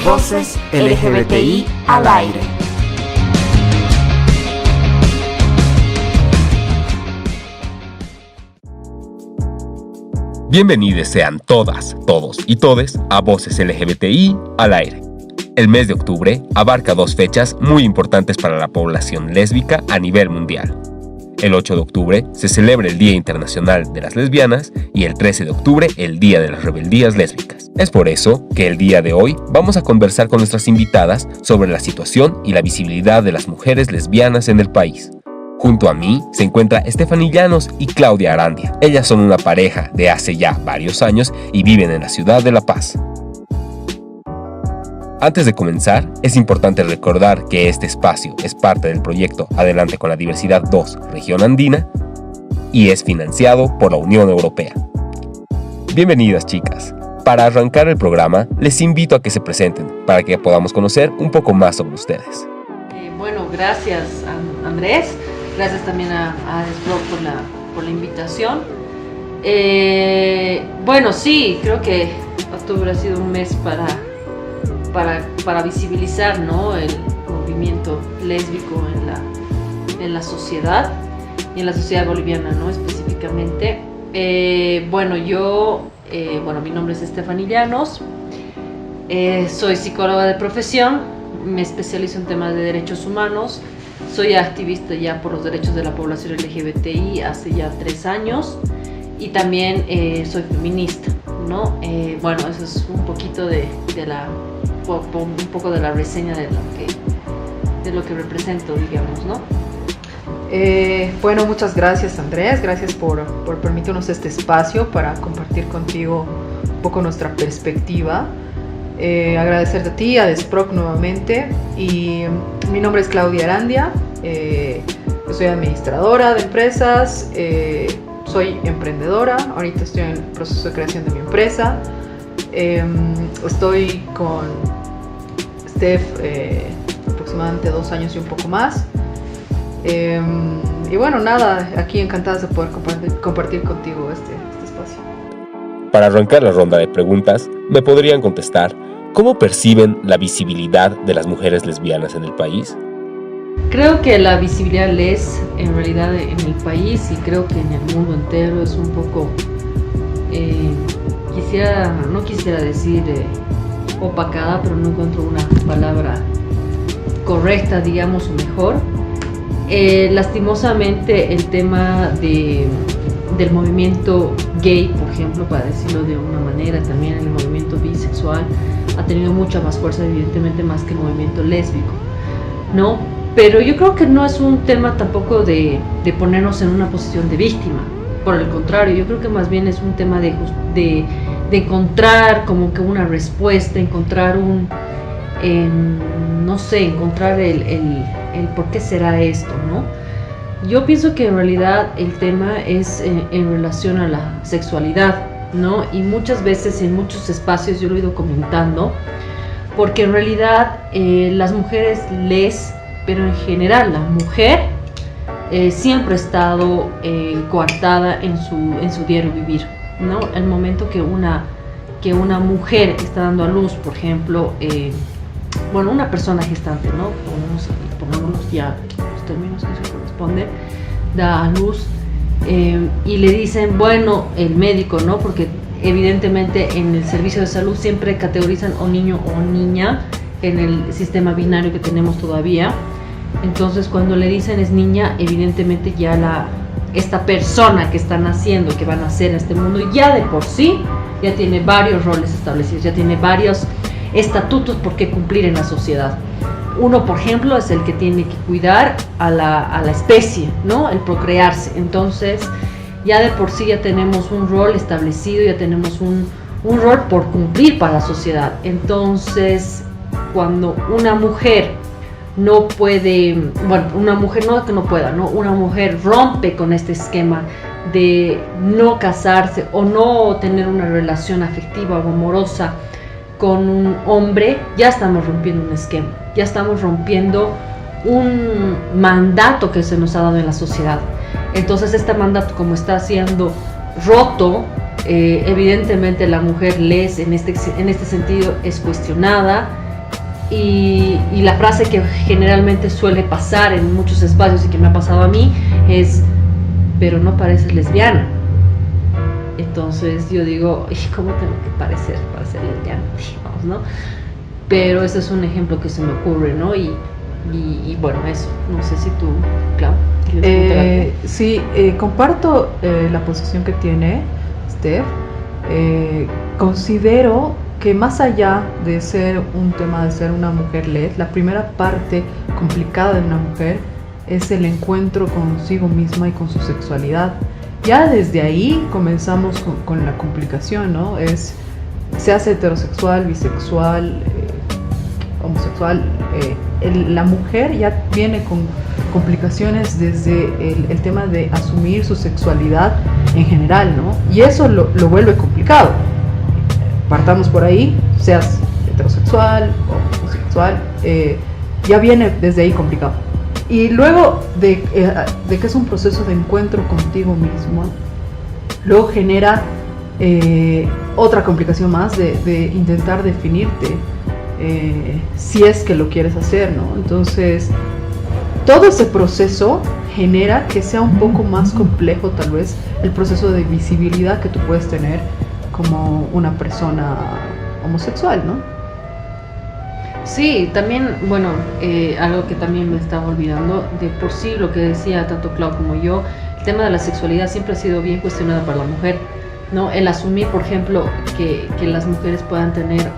Voces LGBTI al aire. Bienvenidos sean todas, todos y todes a Voces LGBTI al aire. El mes de octubre abarca dos fechas muy importantes para la población lésbica a nivel mundial. El 8 de octubre se celebra el Día Internacional de las Lesbianas y el 13 de octubre el Día de las Rebeldías Lésbicas. Es por eso que el día de hoy vamos a conversar con nuestras invitadas sobre la situación y la visibilidad de las mujeres lesbianas en el país. Junto a mí se encuentra Stephanie Llanos y Claudia Arandia. Ellas son una pareja de hace ya varios años y viven en la ciudad de La Paz. Antes de comenzar, es importante recordar que este espacio es parte del proyecto Adelante con la Diversidad 2, Región Andina, y es financiado por la Unión Europea. Bienvenidas, chicas. Para arrancar el programa, les invito a que se presenten para que podamos conocer un poco más sobre ustedes. Bueno, gracias Andrés, gracias también a Desblog por la invitación. Bueno, sí, creo que octubre ha sido un mes para visibilizar, ¿no?, el movimiento lésbico en la sociedad y en la sociedad boliviana, ¿no?, específicamente. Mi nombre es Stephanie Llanos, soy psicóloga de profesión, me especializo en temas de derechos humanos, soy activista ya por los derechos de la población LGBTI hace ya 3 años y también soy feminista, ¿no? Eso es un poquito un poco de la reseña de lo que represento, digamos, ¿no? Muchas gracias Andrés, gracias por permitirnos este espacio para compartir contigo un poco nuestra perspectiva. Agradecerte a ti, a Desproc nuevamente. Y mi nombre es Claudia Arandia, yo soy administradora de empresas, soy emprendedora, ahorita estoy en el proceso de creación de mi empresa. Estoy con Steph aproximadamente 2 años y un poco más. Aquí encantadas de poder compartir contigo este espacio. Para arrancar la ronda de preguntas, me podrían contestar ¿cómo perciben la visibilidad de las mujeres lesbianas en el país? Creo que la visibilidad en realidad en el país y creo que en el mundo entero es un poco, no quisiera decir opacada, pero no encuentro una palabra correcta, digamos, o mejor. Lastimosamente el tema del movimiento gay, por ejemplo, para decirlo de una manera, también el movimiento bisexual ha tenido mucha más fuerza, evidentemente más que el movimiento lésbico, ¿no? Pero yo creo que no es un tema tampoco de ponernos en una posición de víctima, por el contrario, yo creo que más bien es un tema de encontrar como que una respuesta, encontrar encontrar el por qué será esto, ¿no? Yo pienso que en realidad el tema es en relación a la sexualidad, ¿no? Y muchas veces en muchos espacios yo lo he ido comentando, porque en realidad las mujeres pero en general la mujer siempre ha estado coartada en su diario vivir, ¿no? El momento que una mujer está dando a luz, por ejemplo, una persona gestante, ¿no? Pongámonos ya los términos que se corresponden, da a luz y le dicen, el médico, ¿no? Porque evidentemente en el servicio de salud siempre categorizan o niño o niña en el sistema binario que tenemos todavía. Entonces cuando le dicen es niña, evidentemente ya esta persona que está naciendo, que va a nacer en este mundo, ya de por sí ya tiene varios roles establecidos, ya tiene varios estatutos por qué cumplir en la sociedad. Uno, por ejemplo, es el que tiene que cuidar a la especie, ¿no? El procrearse. Entonces, ya de por sí ya tenemos un rol establecido, ya tenemos un rol por cumplir para la sociedad. Entonces, cuando una mujer no puede, una mujer no que no pueda, ¿no? Una mujer rompe con este esquema de no casarse o no tener una relación afectiva o amorosa con un hombre, ya estamos rompiendo un esquema, ya estamos rompiendo un mandato que se nos ha dado en la sociedad. Entonces este mandato, como está siendo roto, evidentemente la mujer en este sentido es cuestionada, Y la frase que generalmente suele pasar en muchos espacios y que me ha pasado a mí es, pero no pareces lesbiana. Entonces yo digo, ¿cómo tengo que parecer para ser lesbiana? Digamos, ¿no? Pero ese es un ejemplo que se me ocurre, ¿no? Y bueno, eso. No sé si tú, Clau, quieres comentar algo. Sí, comparto la posición que tiene Steph. Considero que más allá de ser un tema de ser una mujer led, la primera parte complicada de una mujer es el encuentro consigo misma y con su sexualidad. Ya desde ahí comenzamos con la complicación, ¿no? Se hace heterosexual, bisexual, homosexual. La mujer ya viene con complicaciones desde el tema de asumir su sexualidad en general, ¿no? Y eso lo vuelve complicado. Partamos por ahí, seas heterosexual o homosexual, ya viene desde ahí complicado. Y luego de que es un proceso de encuentro contigo mismo, luego genera otra complicación más de intentar definirte, si es que lo quieres hacer, ¿no? Entonces, todo ese proceso genera que sea un poco más complejo tal vez el proceso de visibilidad que tú puedes tener como una persona homosexual, ¿no? Sí, también, bueno, algo que también me estaba olvidando, de por sí lo que decía tanto Clau como yo, el tema de la sexualidad siempre ha sido bien cuestionado para la mujer, ¿no? El asumir, por ejemplo, que las mujeres puedan tener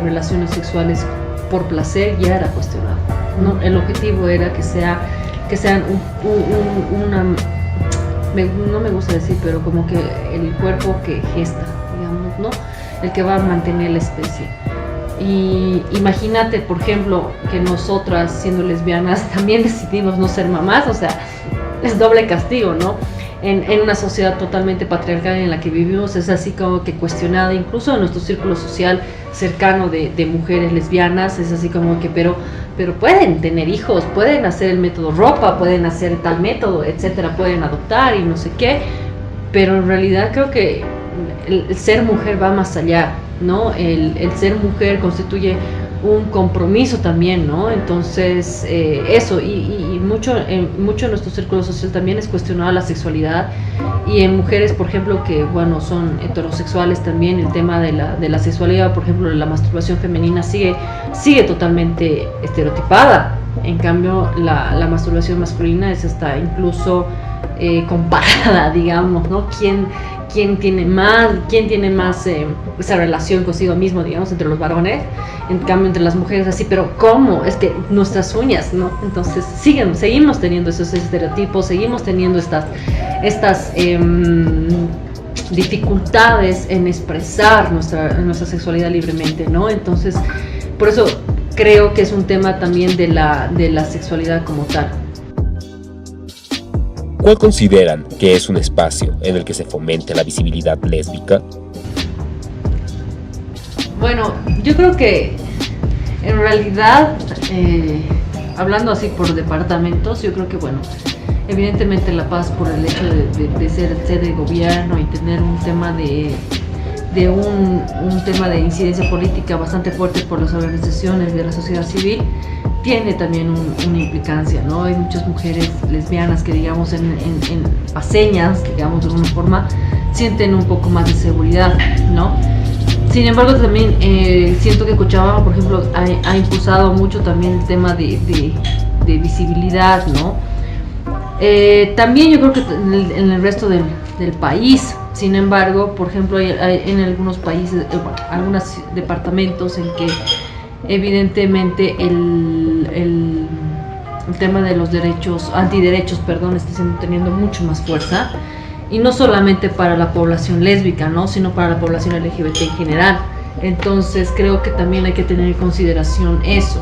relaciones sexuales por placer ya era cuestionado, ¿no? El objetivo era que sean una, no me gusta decir, pero como que el cuerpo que gesta, digamos, ¿no? El que va a mantener la especie. Y imagínate, por ejemplo, que nosotras, siendo lesbianas, también decidimos no ser mamás, o sea, es doble castigo, ¿no? En una sociedad totalmente patriarcal en la que vivimos, es así como que cuestionada, incluso en nuestro círculo social cercano de mujeres lesbianas, es así como que, pero pueden tener hijos, pueden hacer el método ropa, pueden hacer tal método, etcétera, pueden adoptar y no sé qué, pero en realidad creo que el ser mujer va más allá, ¿no? El ser mujer constituye un compromiso también, ¿no? Entonces, eso, y mucho en nuestro círculo social también es cuestionada la sexualidad, y en mujeres, por ejemplo, que, bueno, son heterosexuales también, el tema de la sexualidad, por ejemplo, de la masturbación femenina sigue totalmente estereotipada. En cambio, la masturbación masculina es hasta incluso comparada, digamos, ¿no? ¿Quién tiene más esa relación consigo mismo, digamos, entre los varones? En cambio, entre las mujeres así, pero ¿cómo? Es que nuestras uñas, ¿no? Entonces seguimos teniendo esos estereotipos, seguimos teniendo estas dificultades en expresar nuestra sexualidad libremente, ¿no? Entonces, por eso creo que es un tema también de la sexualidad como tal. ¿Cuál consideran que es un espacio en el que se fomente la visibilidad lésbica? Bueno, yo creo que en realidad, hablando así por departamentos, yo creo que, bueno, evidentemente La Paz, por el hecho de ser sede de gobierno y tener un tema un tema de incidencia política bastante fuerte por las organizaciones de la sociedad civil, tiene también una implicancia, ¿no? Hay muchas mujeres lesbianas que, digamos, en paseñas, digamos, de alguna forma, sienten un poco más de seguridad, ¿no? Sin embargo, también siento que Cochabamba, por ejemplo, ha impulsado mucho también el tema de visibilidad, ¿no? También yo creo que en el resto del país, sin embargo, por ejemplo, hay en algunos países, algunos departamentos en que evidentemente el tema de los antiderechos, está teniendo mucho más fuerza, y no solamente para la población lésbica, ¿no? Sino para la población LGBT en general. Entonces creo que también hay que tener en consideración eso,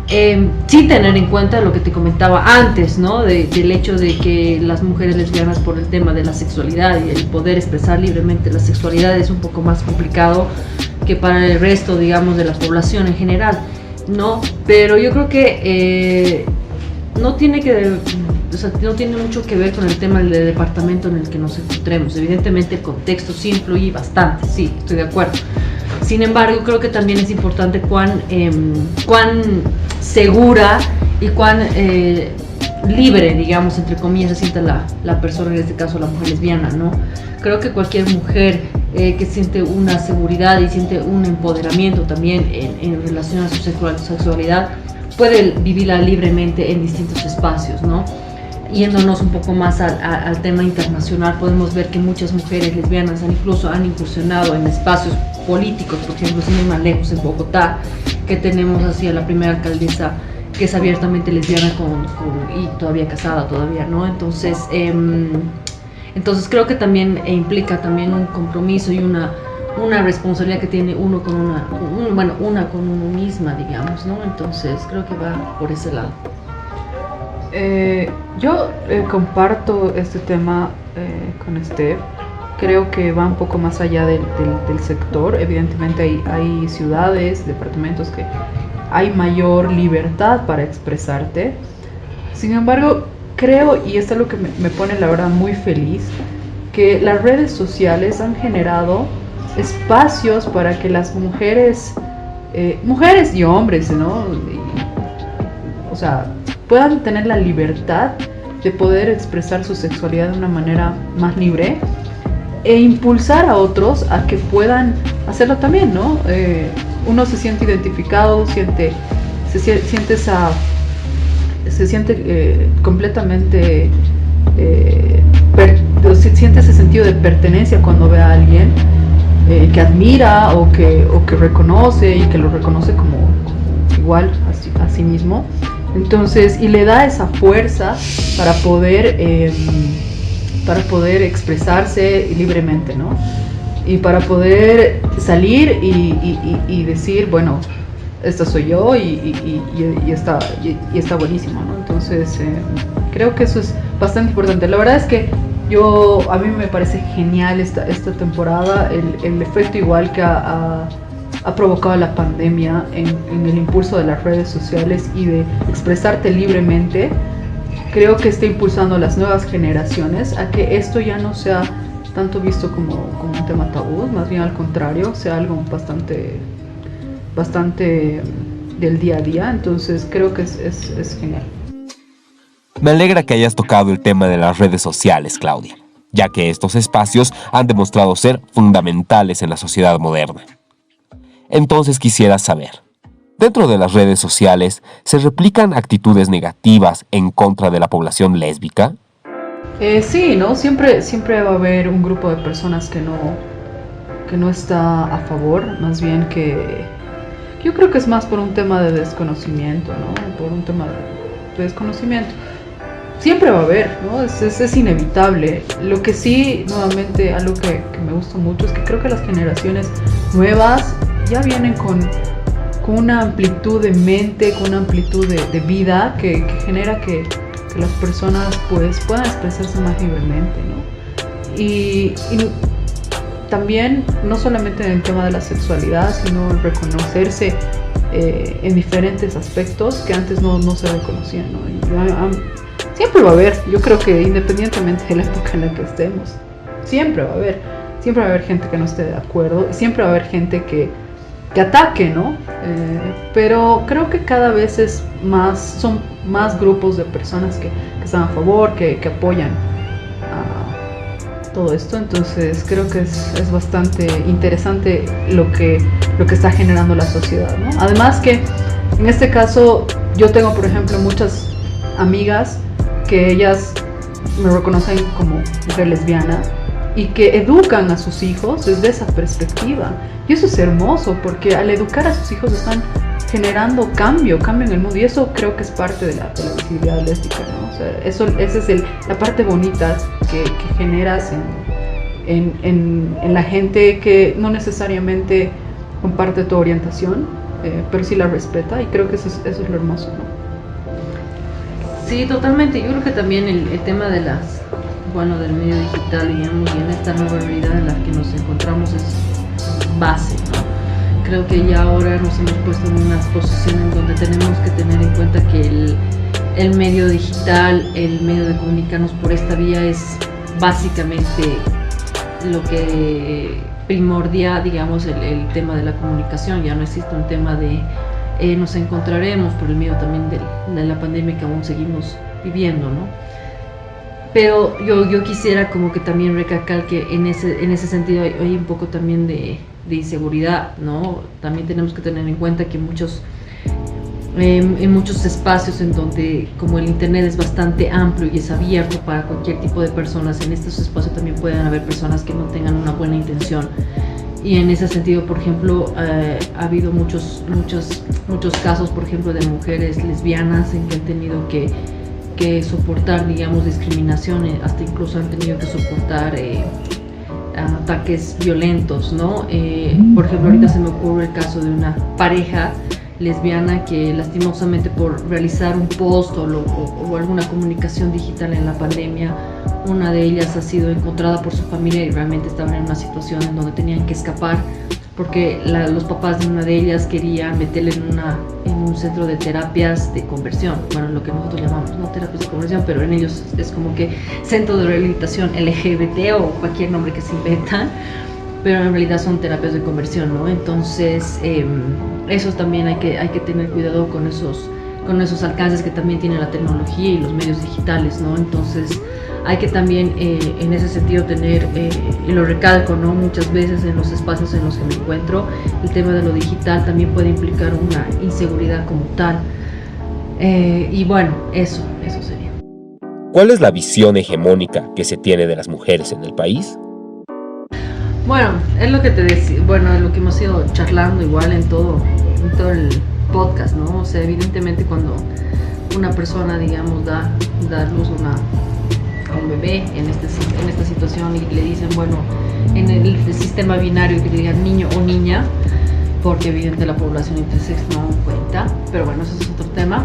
sin tener en cuenta lo que te comentaba antes, ¿no? Del hecho de que las mujeres lesbianas, por el tema de la sexualidad y el poder expresar libremente la sexualidad, es un poco más complicado que para el resto, digamos, de la población en general, ¿no? Pero yo creo que no tiene mucho que ver con el tema del departamento en el que nos encontremos. Evidentemente el contexto sí influye bastante, sí, estoy de acuerdo. Sin embargo, creo que también es importante cuán segura y cuán libre, digamos, entre comillas, se siente la persona, en este caso la mujer lesbiana, ¿no? Creo que cualquier mujer que siente una seguridad y siente un empoderamiento también en relación a su sexualidad puede vivirla libremente en distintos espacios, ¿no? Yéndonos un poco más al tema internacional, podemos ver que muchas mujeres lesbianas incluso han incursionado en espacios políticos, por ejemplo, sin ir más lejos, en Bogotá, que tenemos así a la primera alcaldesa que es abiertamente lesbiana y todavía casada todavía, ¿no? Entonces creo que también implica también un compromiso y una responsabilidad que tiene uno con una con uno misma, digamos, ¿no? Entonces creo que va por ese lado. Yo comparto este tema con Steph. Creo que va un poco más allá del sector. Evidentemente hay ciudades, departamentos que hay mayor libertad para expresarte. Sin embargo, creo, y esto es lo que me pone la verdad muy feliz, que las redes sociales han generado espacios para que las mujeres y hombres, ¿no? O sea, puedan tener la libertad de poder expresar su sexualidad de una manera más libre e impulsar a otros a que puedan hacerlo también, ¿no? Uno se siente identificado, se siente completamente, siente ese sentido de pertenencia cuando ve a alguien que admira o que reconoce y que lo reconoce como igual a sí mismo. Entonces, y le da esa fuerza para poder expresarse libremente, ¿no? Y para poder salir y decir, bueno, esta soy yo y está buenísimo, ¿no? Entonces, creo que eso es bastante importante. La verdad es que a mí me parece genial esta temporada, el efecto igual que ha provocado la pandemia en el impulso de las redes sociales y de expresarte libremente. Creo que está impulsando a las nuevas generaciones a que esto ya no sea tanto visto como un tema tabú, más bien al contrario, sea algo bastante del día a día. Entonces creo que es genial. Me alegra que hayas tocado el tema de las redes sociales, Claudia, ya que estos espacios han demostrado ser fundamentales en la sociedad moderna. Entonces quisiera saber, ¿dentro de las redes sociales se replican actitudes negativas en contra de la población lésbica? Sí, ¿no? Siempre va a haber un grupo de personas que no está a favor, más bien que yo creo que es más por un tema de desconocimiento, ¿no? Por un tema de desconocimiento. Siempre va a haber, ¿no? Es inevitable. Lo que sí, nuevamente, algo que me gusta mucho es que creo que las generaciones nuevas ya vienen con una amplitud de mente, con una amplitud de vida que genera que las personas pues puedan expresarse más libremente, ¿no? Y también, no solamente en el tema de la sexualidad, sino el reconocerse en diferentes aspectos que antes no se reconocían, ¿no? Y siempre va a haber, yo creo que independientemente de la época en la que estemos, siempre va a haber gente que no esté de acuerdo, siempre va a haber gente que ataque, ¿no? Pero creo que cada vez son más grupos de personas que están a favor, que apoyan a todo esto. Entonces creo que es bastante interesante lo que está generando la sociedad, ¿no? Además que en este caso yo tengo, por ejemplo, muchas amigas que ellas me reconocen como mujer lesbiana y que educan a sus hijos desde esa perspectiva. Y eso es hermoso, porque al educar a sus hijos están generando cambio en el mundo, y eso creo que es parte de la visibilidad lésbica, ¿no? O sea, esa es la parte bonita que generas en la gente que no necesariamente comparte tu orientación, pero sí la respeta, y creo que eso es lo hermoso, ¿no? Sí, totalmente. Yo creo que también el tema del medio digital, digamos, y en esta nueva realidad en la que nos encontramos es base, ¿no? Creo que ya ahora nos hemos puesto en unas posiciones donde tenemos que tener en cuenta que el medio digital, el medio de comunicarnos por esta vía es básicamente lo que primordia, digamos, el tema de la comunicación. Ya no existe un tema de nos encontraremos por el miedo también de la pandemia que aún seguimos viviendo, ¿no? Pero yo quisiera como que también recalcar que en ese sentido hay un poco también de inseguridad, ¿no? También tenemos que tener en cuenta que en muchos espacios en donde como el internet es bastante amplio y es abierto para cualquier tipo de personas, en estos espacios también pueden haber personas que no tengan una buena intención. Y en ese sentido, por ejemplo, ha habido muchos casos, por ejemplo, de mujeres lesbianas en que han tenido que soportar, digamos, discriminación, hasta incluso han tenido que soportar ataques violentos, ¿no? Por ejemplo, ahorita se me ocurre el caso de una pareja lesbiana que lastimosamente por realizar un post o alguna comunicación digital en la pandemia, una de ellas ha sido encontrada por su familia y realmente estaban en una situación en donde tenían que escapar porque los papás de una de ellas querían meterle en un centro de terapias de conversión, bueno, lo que nosotros llamamos, no terapias de conversión, pero en ellos es como que centro de rehabilitación LGBT o cualquier nombre que se inventan, pero en realidad son terapias de conversión, ¿no? Entonces, eso también hay que tener cuidado con esos alcances que también tiene la tecnología y los medios digitales, ¿no? Entonces, hay que también en ese sentido tener, y lo recalco, ¿no? Muchas veces en los espacios en los que me encuentro, el tema de lo digital también puede implicar una inseguridad como tal. Y bueno, eso sería. ¿Cuál es la visión hegemónica que se tiene de las mujeres en el país? Bueno, es lo que te decía, bueno, es lo que hemos ido charlando igual en todo el podcast, ¿no? O sea, evidentemente cuando una persona, digamos, da luz a un bebé en esta situación y le dicen, bueno, en el sistema binario que le digan niño o niña, porque evidentemente la población intersex no cuenta, pero bueno, eso es otro tema.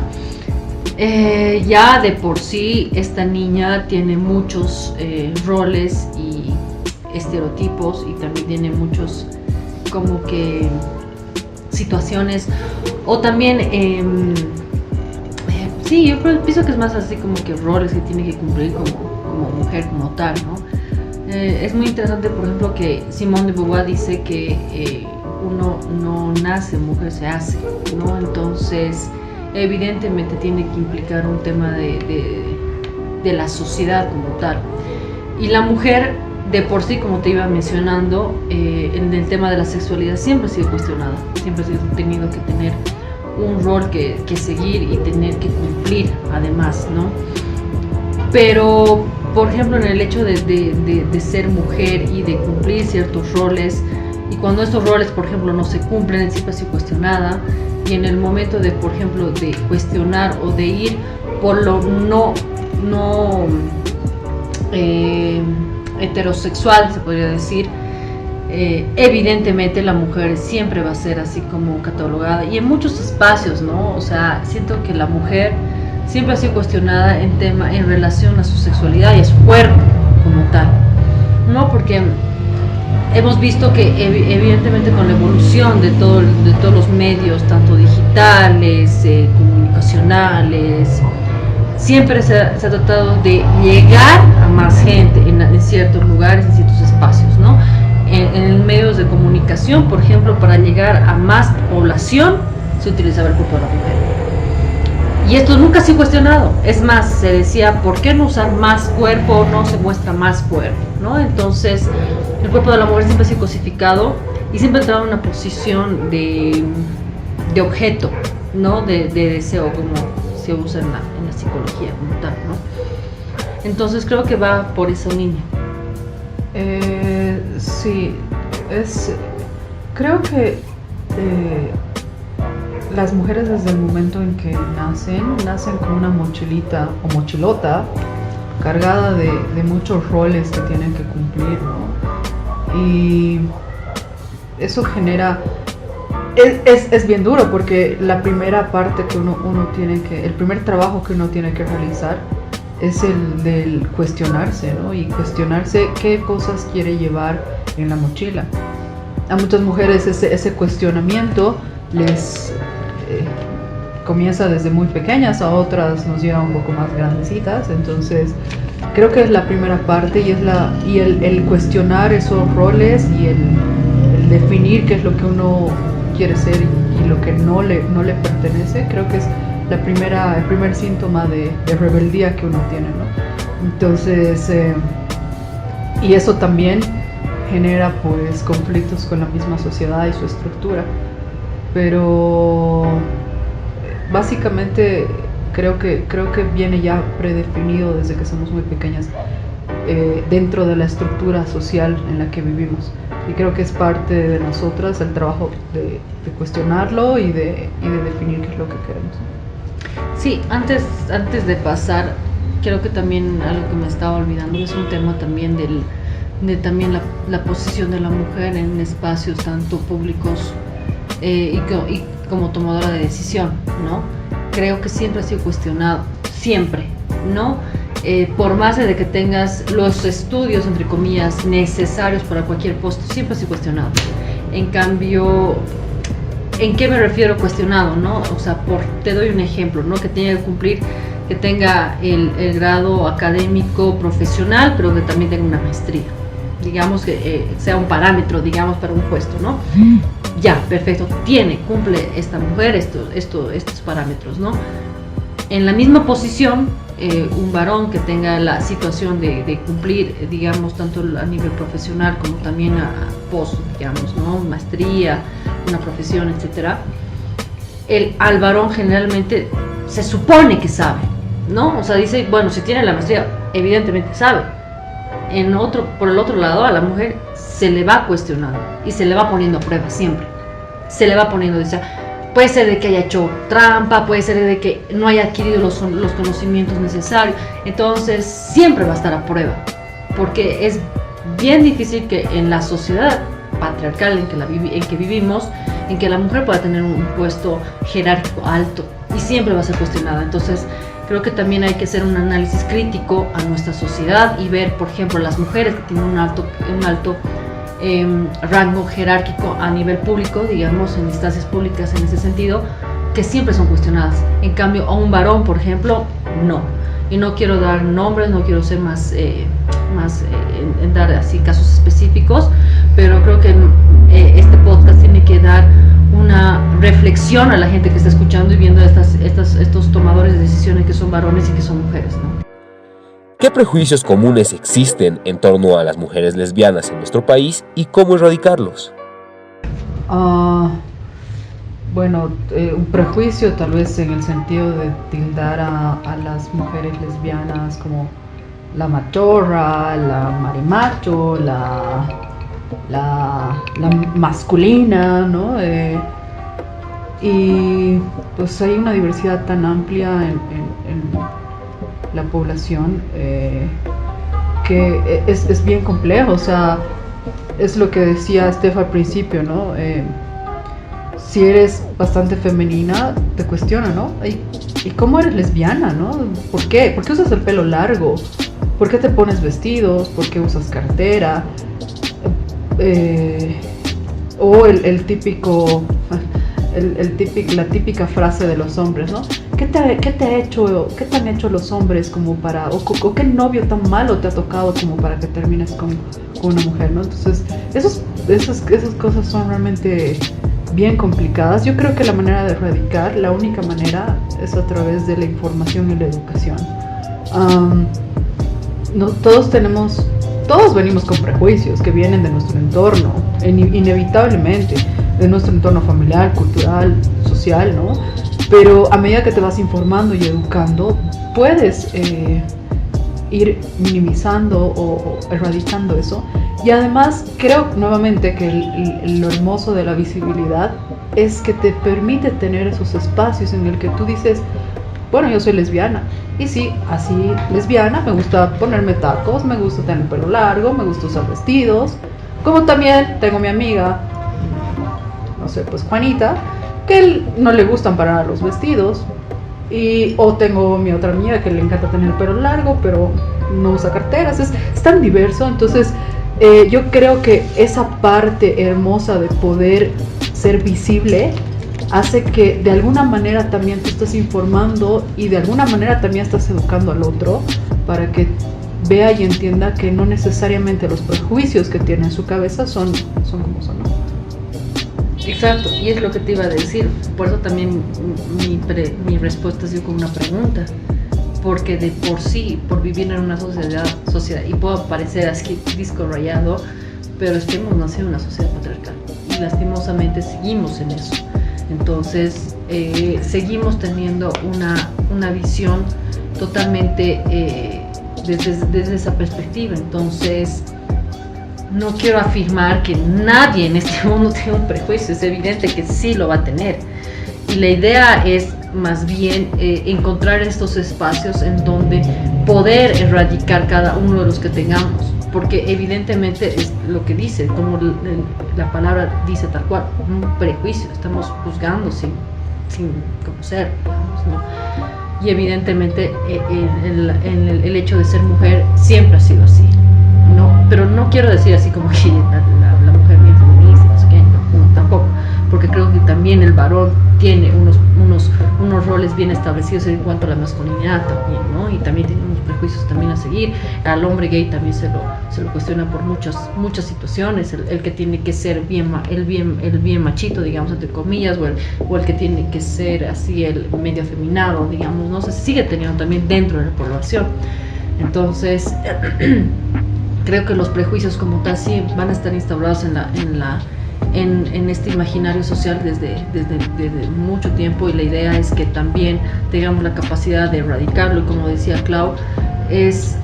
Ya de por sí esta niña tiene muchos roles y estereotipos y también tiene muchos como que situaciones o también sí, yo pienso que es más así como que roles que tiene que cumplir como mujer como tal, ¿no? Es muy interesante, por ejemplo, que Simone de Beauvoir dice que uno no nace mujer, se hace, ¿no? Entonces evidentemente tiene que implicar un tema de la sociedad como tal, y la mujer de por sí, como te iba mencionando, en el tema de la sexualidad siempre ha sido cuestionada, siempre ha tenido que tener un rol que seguir y tener que cumplir además, ¿no? Pero, por ejemplo, en el hecho de ser mujer y de cumplir ciertos roles, y cuando estos roles, por ejemplo, no se cumplen, siempre ha sido cuestionada, y en el momento de, por ejemplo, de cuestionar o de ir por lo no heterosexual, se podría decir, evidentemente la mujer siempre va a ser así como catalogada, y en muchos espacios, ¿no? O sea, siento que la mujer siempre ha sido cuestionada en relación a su sexualidad y a su cuerpo como tal, ¿no? Porque hemos visto que evidentemente con la evolución de todos los medios, tanto digitales, comunicacionales, siempre se ha tratado de llegar a más gente en ciertos lugares, en ciertos espacios, ¿no? En medios de comunicación, por ejemplo, para llegar a más población, se utilizaba el cuerpo de la mujer. Y esto nunca se ha cuestionado. Es más, se decía, ¿por qué no usar más cuerpo o no se muestra más cuerpo, ¿no? Entonces, el cuerpo de la mujer siempre ha sido cosificado y siempre ha entrado en una posición de objeto, ¿no? De deseo, como se usa en la psicología como tal, ¿no? Entonces creo que va por esa línea. Sí, creo que las mujeres desde el momento en que nacen con una mochilita o mochilota cargada de muchos roles que tienen que cumplir, ¿no? Y eso genera... Es bien duro porque la primera parte que el primer trabajo que uno tiene que realizar es el del cuestionarse, ¿no? Y cuestionarse qué cosas quiere llevar en la mochila. A muchas mujeres ese cuestionamiento les comienza desde muy pequeñas, a otras nos lleva un poco más grandecitas, entonces creo que es la primera parte y el cuestionar esos roles y el definir qué es lo que uno quiere ser y lo que no le pertenece, creo que es el primer síntoma de rebeldía que uno tiene, ¿no? Entonces, y eso también genera pues conflictos con la misma sociedad y su estructura, pero básicamente creo que viene ya predefinido desde que somos muy pequeñas dentro de la estructura social en la que vivimos, y creo que es parte de nosotras el trabajo de cuestionarlo y de definir qué es lo que queremos. Sí, antes de pasar, creo que también algo que me estaba olvidando es un tema también de también la posición de la mujer en espacios tanto públicos y como tomadora de decisión, ¿no? Creo que siempre ha sido cuestionado, siempre, ¿no? Por más de que tengas los estudios, entre comillas, necesarios para cualquier puesto, siempre ha sido cuestionado. En cambio, ¿en qué me refiero cuestionado, no? O sea, te doy un ejemplo, ¿no? Que tenga que cumplir, que tenga el grado académico profesional, pero que también tenga una maestría. Digamos que sea un parámetro, digamos, para un puesto, ¿no? Ya, perfecto, cumple esta mujer estos parámetros, ¿no? En la misma posición, un varón que tenga la situación de cumplir, digamos, tanto a nivel profesional como también a post, digamos, ¿no? Maestría, una profesión, etcétera. Al varón generalmente se supone que sabe, ¿no? O sea, dice, bueno, si tiene la maestría, evidentemente sabe. Por el otro lado, a la mujer se le va cuestionando y se le va poniendo a prueba siempre. Se le va poniendo, dice, puede ser de que haya hecho trampa, puede ser de que no haya adquirido los conocimientos necesarios. Entonces, siempre va a estar a prueba, porque es bien difícil que en la sociedad patriarcal en que vivimos, en que la mujer pueda tener un puesto jerárquico alto y siempre va a ser cuestionada. Entonces, creo que también hay que hacer un análisis crítico a nuestra sociedad y ver, por ejemplo, las mujeres que tienen un alto rango jerárquico a nivel público, digamos, en instancias públicas en ese sentido, que siempre son cuestionadas. En cambio, a un varón, por ejemplo, no. Y no quiero dar nombres, no quiero ser más en dar así casos específicos, pero creo que este podcast tiene que dar una reflexión a la gente que está escuchando y viendo estos tomadores de decisiones que son varones y que son mujeres, ¿no? ¿Qué prejuicios comunes existen en torno a las mujeres lesbianas en nuestro país y cómo erradicarlos? Bueno, un prejuicio tal vez en el sentido de tildar a las mujeres lesbianas como la machorra, la marimacho, la masculina, ¿no? Y pues hay una diversidad tan amplia en la población que es bien complejo. O sea, es lo que decía Steph al principio, ¿no? Si eres bastante femenina, te cuestiona, ¿no? ¿Y cómo eres lesbiana, no? ¿Por qué? ¿Por qué usas el pelo largo? ¿Por qué te pones vestidos? ¿Por qué usas cartera? O la típica frase de los hombres, ¿no? ¿Qué te han hecho los hombres como para, o qué novio tan malo te ha tocado como para que termines con una mujer, ¿no? Entonces, esas cosas son realmente bien complicadas. Yo creo que la única manera es a través de la información y la educación. Todos venimos con prejuicios que vienen de nuestro entorno, inevitablemente, de nuestro entorno familiar, cultural, social, ¿no? Pero a medida que te vas informando y educando, puedes ir minimizando o erradicando eso. Y además, creo nuevamente que lo hermoso de la visibilidad es que te permite tener esos espacios en el que tú dices, bueno, yo soy lesbiana. Y sí, así lesbiana, me gusta ponerme tacos, me gusta tener pelo largo, me gusta usar vestidos. Como también tengo mi amiga, no sé, pues Juanita, que no le gustan para nada los vestidos. O tengo mi otra amiga que le encanta tener el pelo largo, pero no usa carteras. Es tan diverso. Entonces, yo creo que esa parte hermosa de poder ser visible hace que de alguna manera también te estés informando y de alguna manera también estás educando al otro para que vea y entienda que no necesariamente los prejuicios que tiene en su cabeza son como son, ¿no? Exacto, y es lo que te iba a decir. Por eso también mi respuesta ha sido con una pregunta. Porque de por sí, por vivir en una sociedad y puedo parecer así disco rayado, pero es que hemos nacido en una sociedad patriarcal y lastimosamente seguimos en eso. Entonces seguimos teniendo una visión totalmente desde esa perspectiva. Entonces no quiero afirmar que nadie en este mundo tiene un prejuicio, es evidente que sí lo va a tener, y la idea es más bien encontrar estos espacios en donde poder erradicar cada uno de los que tengamos, porque evidentemente es lo que dice, como la palabra dice tal cual, un prejuicio, estamos juzgando sin conocer, digamos, ¿no? Y evidentemente el hecho de ser mujer siempre ha sido así, ¿no? Pero no quiero decir así como que la mujer bien feminista, no sé qué, no, tampoco, porque creo que también el varón tiene unos roles bien establecidos en cuanto a la masculinidad también, ¿no? Y también tiene unos prejuicios también a seguir. Al hombre gay también se lo cuestiona por muchas situaciones, el que tiene que ser el bien machito, digamos, entre comillas, o el que tiene que ser así el medio afeminado, digamos, ¿no? Se sigue teniendo también dentro de la población. Entonces creo que los prejuicios como tal sí van a estar instaurados en este imaginario social desde mucho tiempo, y la idea es que también tengamos la capacidad de erradicarlo, y como decía Clau, es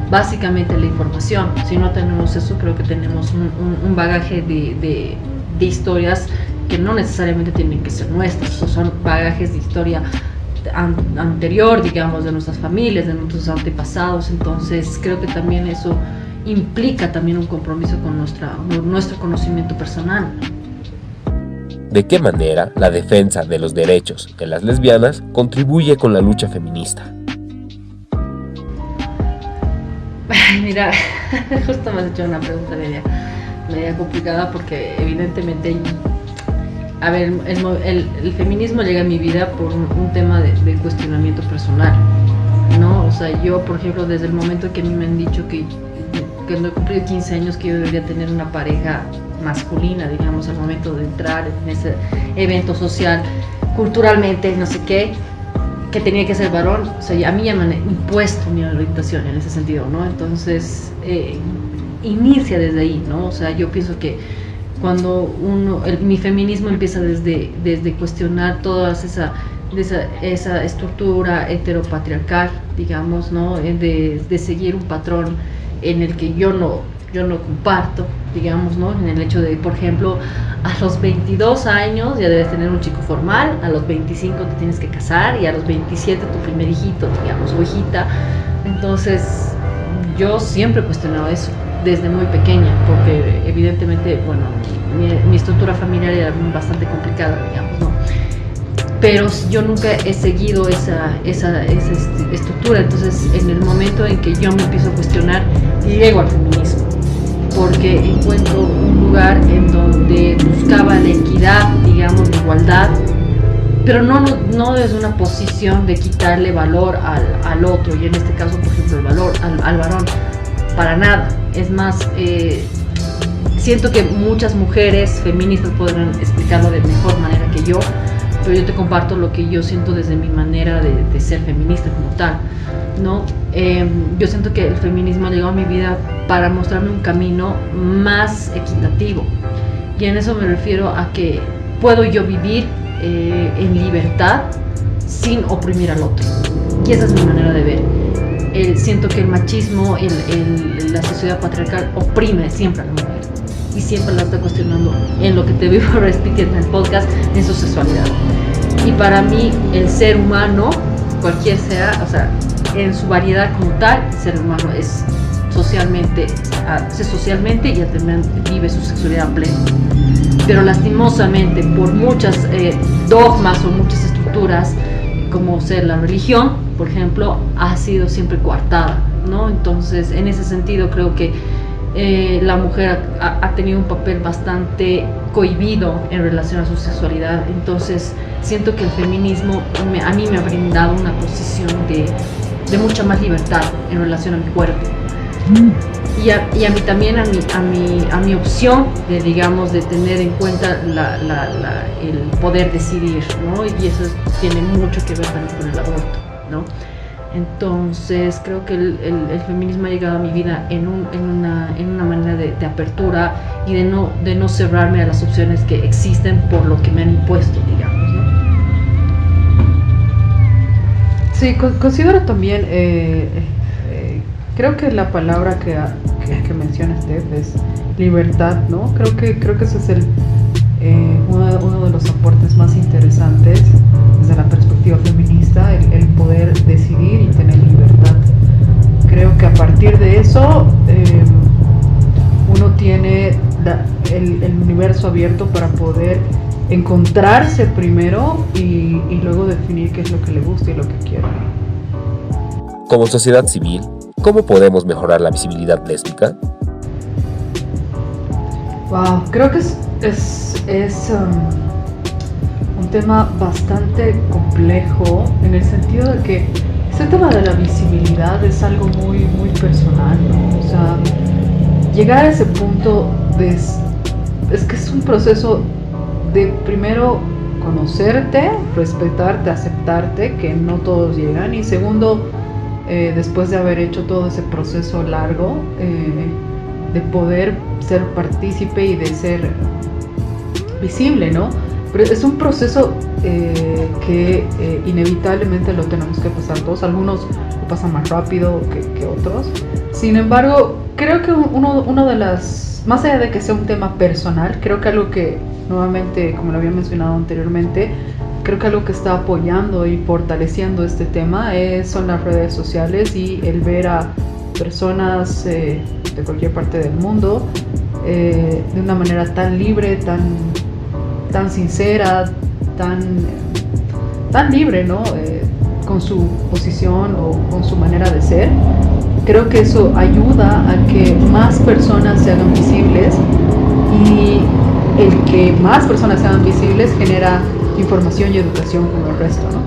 básicamente la información. Si no tenemos eso, creo que tenemos un bagaje de historias que no necesariamente tienen que ser nuestras, o son bagajes de historia anterior, digamos, de nuestras familias, de nuestros antepasados. Entonces creo que también eso implica también un compromiso con nuestro conocimiento personal. ¿De qué manera la defensa de los derechos de las lesbianas contribuye con la lucha feminista? Mira, justo me has hecho una pregunta media complicada, porque evidentemente a ver, el feminismo llega a mi vida por un tema de cuestionamiento personal, ¿no? O sea, yo, por ejemplo, desde el momento que a mí me han dicho que no he cumplido 15 años, que yo debería tener una pareja masculina, digamos, al momento de entrar en ese evento social, culturalmente, no sé qué, que tenía que ser varón. O sea, a mí ya me han impuesto mi orientación en ese sentido, ¿no? Entonces, inicia desde ahí, ¿no? O sea, yo pienso que cuando mi feminismo empieza desde cuestionar toda esa estructura heteropatriarcal, digamos, ¿no? De seguir un patrón en el que yo no comparto, digamos, ¿no? En el hecho de, por ejemplo, a los 22 años ya debes tener un chico formal, a los 25 te tienes que casar, y a los 27 tu primer hijito, digamos, o hijita. Entonces, yo siempre he cuestionado eso desde muy pequeña, porque evidentemente, bueno, mi estructura familiar era bastante complicada, digamos, ¿no? Pero yo nunca he seguido esa estructura. Entonces, en el momento en que yo me empiezo a cuestionar, llego al feminismo, porque encuentro un lugar en donde buscaba la equidad, digamos, la igualdad, pero no desde una posición de quitarle valor al otro, y en este caso, por ejemplo, el valor al varón, para nada. Es más, siento que muchas mujeres feministas podrán explicarlo de mejor manera que yo, pero yo te comparto lo que yo siento desde mi manera de ser feminista como tal, ¿no? Yo siento que el feminismo ha llegado a mi vida para mostrarme un camino más equitativo, y en eso me refiero a que puedo yo vivir en libertad sin oprimir al otro, y esa es mi manera de ver. Siento que el machismo, la sociedad patriarcal oprime siempre a la mujer, y siempre la está cuestionando, en lo que te vivo repitiendo en el podcast, en su sexualidad. Y para mí, el ser humano, cualquier sea, o sea, en su variedad como tal, el ser humano es socialmente y también vive su sexualidad plena. Pero lastimosamente, por muchas dogmas o muchas estructuras, como ser la religión, por ejemplo, ha sido siempre coartada, ¿no? Entonces, en ese sentido, creo que la mujer ha tenido un papel bastante cohibido en relación a su sexualidad. Entonces, siento que el feminismo a mí me ha brindado una posición de mucha más libertad en relación a mi cuerpo. Y a mí también, a mi opción de, digamos, de tener en cuenta el poder decidir, ¿no? Y eso tiene mucho que ver también con el aborto, ¿no? Entonces creo que el feminismo ha llegado a mi vida en una manera de apertura y de no cerrarme a las opciones que existen por lo que me han impuesto, digamos, ¿no? Sí, considero también, creo que la palabra que menciona Steph es libertad, ¿no? Creo que ese es uno de los aportes más interesantes desde la perspectiva feminista, el poder decidir y tener libertad. Creo que a partir de eso uno tiene el universo abierto para poder encontrarse primero y luego definir qué es lo que le gusta y lo que quiere. Como sociedad civil, ¿cómo podemos mejorar la visibilidad lésbica? Wow, creo que es un tema bastante complejo en el sentido de que este tema de la visibilidad es algo muy, muy personal, ¿no? O sea, llegar a ese punto es que es un proceso de primero conocerte, respetarte, aceptarte, que no todos llegan, y segundo, después de haber hecho todo ese proceso largo, de poder ser partícipe y de ser visible, ¿no? Pero es un proceso que inevitablemente lo tenemos que pasar todos. Algunos lo pasan más rápido que otros. Sin embargo, creo que uno de las, más allá de que sea un tema personal, creo que algo que, nuevamente, como lo había mencionado anteriormente, creo que algo que está apoyando y fortaleciendo este tema son las redes sociales y el ver a personas de cualquier parte del mundo de una manera tan libre, tan sincera, tan libre, ¿no? Con su posición o con su manera de ser. Creo que eso ayuda a que más personas se hagan visibles, y el que más personas se hagan visibles genera información y educación como el resto, ¿no?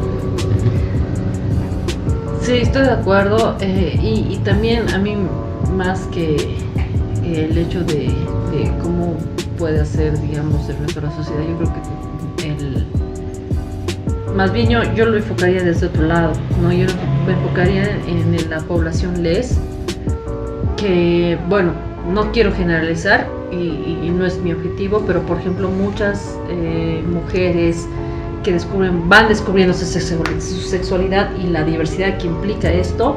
Sí, estoy de acuerdo, y también a mí, más que el hecho de cómo puede hacer, digamos, el resto de la sociedad, yo creo que más bien yo lo enfocaría desde otro lado, ¿no? Yo lo enfocaría en la población les, que, bueno, no quiero generalizar y no es mi objetivo, pero por ejemplo muchas mujeres que van descubriendo su sexualidad y la diversidad que implica esto,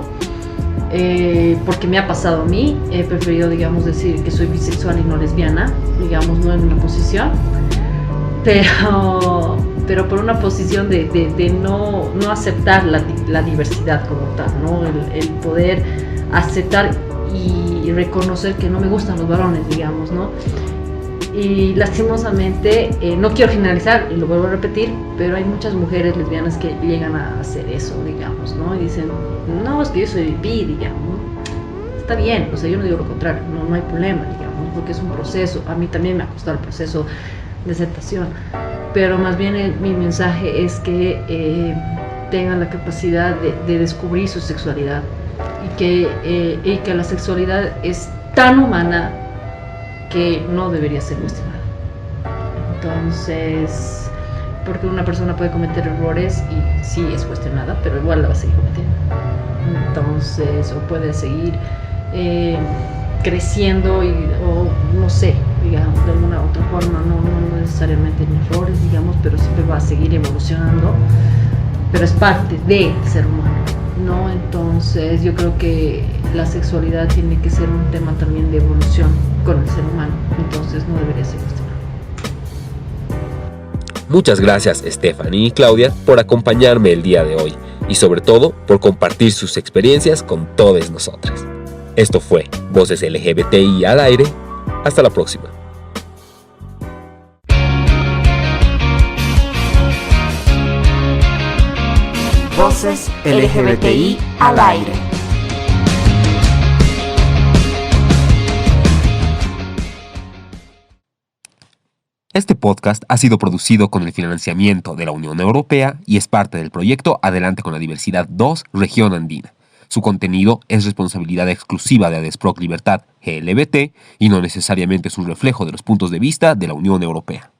porque me ha pasado a mí, he preferido, digamos, decir que soy bisexual y no lesbiana, digamos, no en una posición, pero por una posición de no aceptar la diversidad como tal, ¿no? El poder aceptar y reconocer que no me gustan los varones, digamos, ¿no? Y lastimosamente, no quiero generalizar, y lo vuelvo a repetir, pero hay muchas mujeres lesbianas que llegan a hacer eso, digamos, ¿no? Y dicen, no, es que yo soy bi, digamos, ¿no? Está bien, o sea, yo no digo lo contrario, no hay problema, digamos, porque es un proceso. A mí también me ha costado el proceso de aceptación, pero más bien mi mensaje es que tengan la capacidad de descubrir su sexualidad, y que la sexualidad es tan humana que no debería ser cuestionada. Entonces, porque una persona puede cometer errores y sí es cuestionada, pero igual la va a seguir cometiendo. Entonces, o puede seguir creciendo o no sé, digamos, de alguna otra forma, no necesariamente en errores, digamos, pero siempre va a seguir evolucionando, pero es parte del ser humano, ¿no? Entonces yo creo que la sexualidad tiene que ser un tema también de evolución con el ser humano, entonces no debería ser cuestionado. Muchas gracias, Stephanie y Claudia, por acompañarme el día de hoy y sobre todo por compartir sus experiencias con todas nosotras. Esto fue Voces LGBTI al aire. Hasta la próxima. Voces LGBTI al aire. Este podcast ha sido producido con el financiamiento de la Unión Europea y es parte del proyecto Adelante con la Diversidad 2, Región Andina, Su contenido es responsabilidad exclusiva de ADESPROC Libertad GLBT y no necesariamente es un reflejo de los puntos de vista de la Unión Europea.